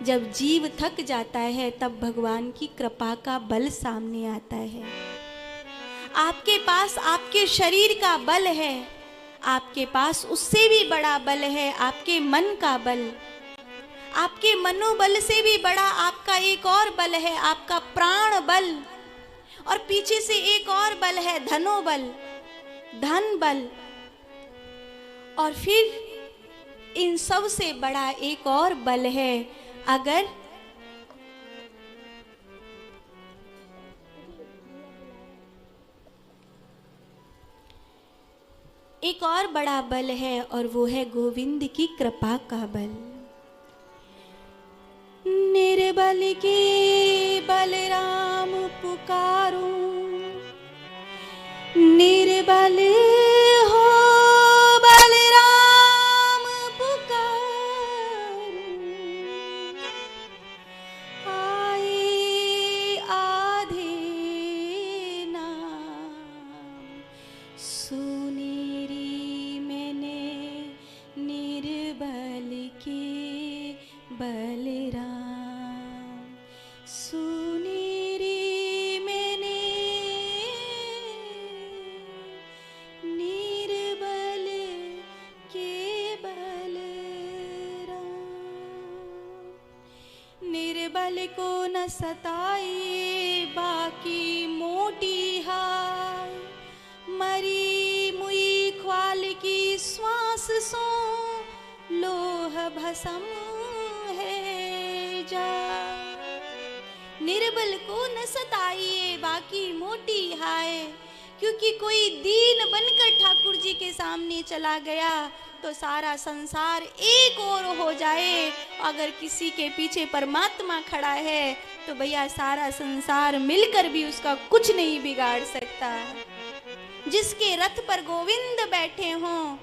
जब जीव थक जाता है तब भगवान की कृपा का बल सामने आता है। आपके पास आपके शरीर का बल है, आपके पास उससे भी बड़ा बल है आपके मन का बल। आपके मनोबल से भी बड़ा आपका एक और बल है, आपका प्राण बल। और पीछे से एक और बल है, धनोबल, धन बल। और फिर इन सब से बड़ा एक और बल है, अगर एक और बड़ा बल है और वो है गोविंद की कृपा का बल। निर्बल के बलराम पुकारूं, निर्बल हो बलराम पुकारूं, आए आधे नाम सुनेरी मैंने निर्बल के बलराम, सुनेरी मैंने निर्बल के बलराम। निर्बल को न सताए बाकी मोटी हाय, मरी मुई ख्वाल की श्वास सो लोह भसम है जा। निर्बल को न सताइए बाकी मोटी हाय, क्योंकि कोई दीन बनकर ठाकुर जी के सामने चला गया तो सारा संसार एक और हो जाए। अगर किसी के पीछे परमात्मा खड़ा है तो भैया सारा संसार मिलकर भी उसका कुछ नहीं बिगाड़ सकता। जिसके रथ पर गोविंद बैठे हों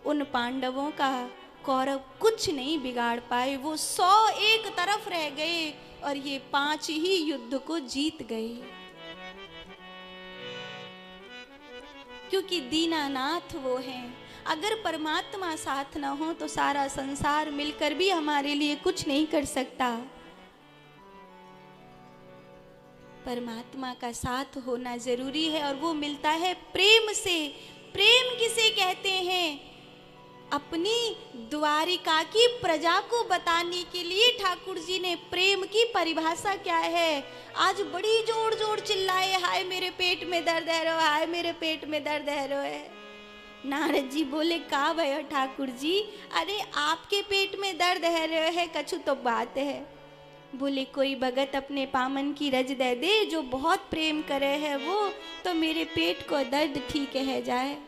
उन पांडवों का कौरव कुछ नहीं बिगाड़ पाए। वो 100 एक तरफ रह गए और ये 5 ही युद्ध को जीत गए, क्योंकि दीनानाथ वो हैं। अगर परमात्मा साथ न हो तो सारा संसार मिलकर भी हमारे लिए कुछ नहीं कर सकता। परमात्मा का साथ होना जरूरी है और वो मिलता है प्रेम से। प्रेम किसे कहते हैं? अपनी द्वारिका की प्रजा को बताने के लिए ठाकुर जी ने प्रेम की परिभाषा क्या है। आज बड़ी जोर जोर चिल्लाए, हाय मेरे पेट में दर्द है रो, हाय मेरे पेट में दर्द है रो है। नारद जी बोले का भयो ठाकुर जी, अरे आपके पेट में दर्द है रो है कछु तो बात है। बोले कोई भगत अपने पामन की रज दे दे, जो बहुत प्रेम करे है वो, तो मेरे पेट को दर्द ठीक है जाए।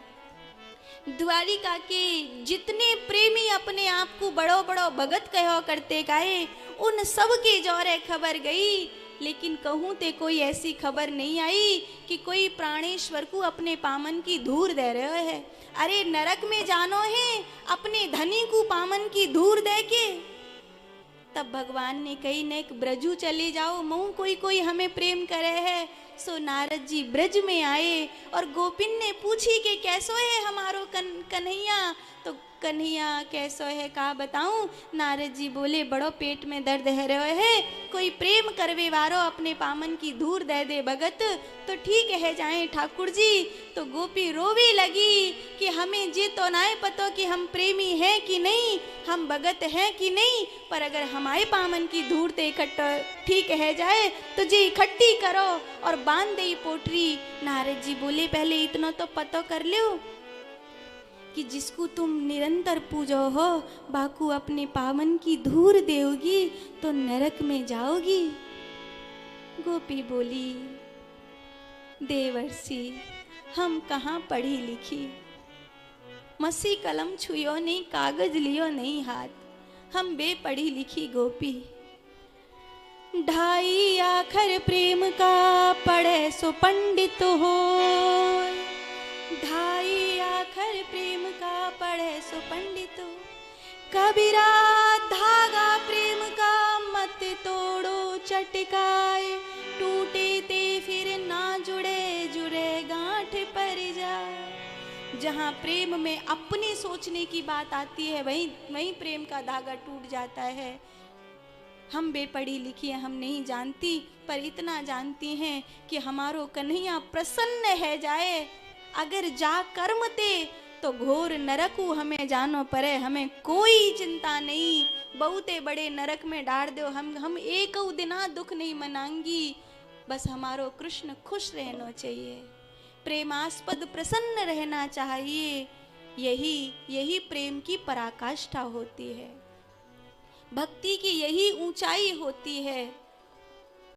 द्वारिका के जितने प्रेमी अपने आप को बड़ो बड़ो भगत कहो करते गाए, उन सब के जौरे खबर गई, लेकिन कहूँ ते कोई ऐसी खबर नहीं आई कि कोई प्राणेश्वर को अपने पामन की धूर दे रहे है। अरे नरक में जानो है अपने धनी को पामन की धूर दे के। तब भगवान ने कही नेक ब्रजू चले जाओ, मुँह कोई कोई हमें प्रेम करे है। सो नारद जी ब्रज में आए और गोपिन ने पूछी कि कैसो है हमारो कन्हैया, तो कन्हैया कैसो है का बताऊं। नारद जी बोले बड़ो पेट में दर्द है रहे है, कोई प्रेम करवे वारो अपने पामन की धूर दे दे भगत तो ठीक है जाए ठाकुर जी। तो गोपी रोवी लगी कि हमें जी तो ना पतो कि हम प्रेमी हैं कि नहीं, हम भगत हैं कि नहीं, पर अगर हमारे पामन की धूर ते इकट्ठा ठीक है जाए तो जी इकट्ठी करो और बांध दे पोटरी। नारद जी बोले पहले इतना तो पतो कर लो कि जिसको तुम निरंतर पूजो हो बाकू अपने पावन की धूर देओगी तो नरक में जाओगी। गोपी बोली देवर्षि हम कहाँ पढ़ी लिखी, मसी कलम छुयो नहीं कागज लियो नहीं हाथ, हम बेपढ़ी लिखी गोपी। ढाई आखर प्रेम का पढ़े सो पंडित हो, ढाई आखर प्रेम का पढ़े सो पंडित हो। कबीरा धागा प्रेम का मत तोड़ो चटकाए, टूटे ते फिर ना जुड़े जुड़े गांठ पर जाए। जहाँ प्रेम में अपने सोचने की बात आती है वहीं वहीं प्रेम का धागा टूट जाता है। हम बेपढ़ी लिखी हम नहीं जानती, पर इतना जानती हैं कि हमारो कन्हैया प्रसन्न है जाए। अगर जा कर्म ते तो घोर नरकू हमें जानो परे, हमें कोई चिंता नहीं, बहुते बड़े नरक में डाल दो, हम एक दिना दुख नहीं मनाएंगी, बस हमारो कृष्ण खुश रहना चाहिए, प्रेमास्पद प्रसन्न रहना चाहिए। यही प्रेम की पराकाष्ठा होती है, भक्ति की यही ऊंचाई होती है।